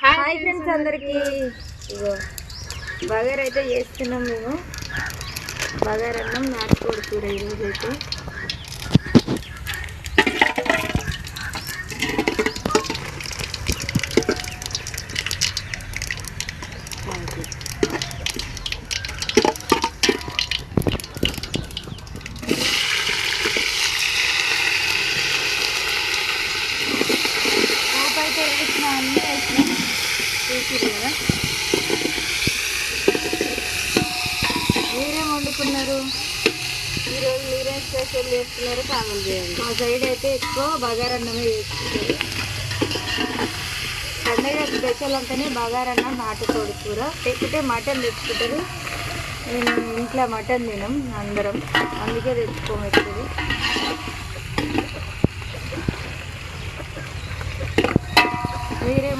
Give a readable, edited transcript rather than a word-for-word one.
Hi friends అందరికీ. ఇగో బగారా అయితే చేస్తున్నాం మేము. బగారా అన్నం నాటుకోడి కూర ఈరోజు అయితే. అయితే వేసిన అన్నీ వేసినాం చూసిరు కదా. మీరేం వండుకున్నారు ఈరోజు? మీరేం స్పెషల్ చేస్తున్నారు కామెంట్ చేయండి. మా సైడ్ అయితే ఎక్కువ బగారా అన్నమే చేసుకుంటారు. పండగ స్పెషల్ అంటేనే బగారా అన్నం నాటుకోడి కూర, లేకపోతే మటన్ తెచ్చుకుంటారు. నేను ఇంట్లో మటన్ తినం అందరం, అందుకే తెచ్చుకోము ఎక్కువ. మీరేమో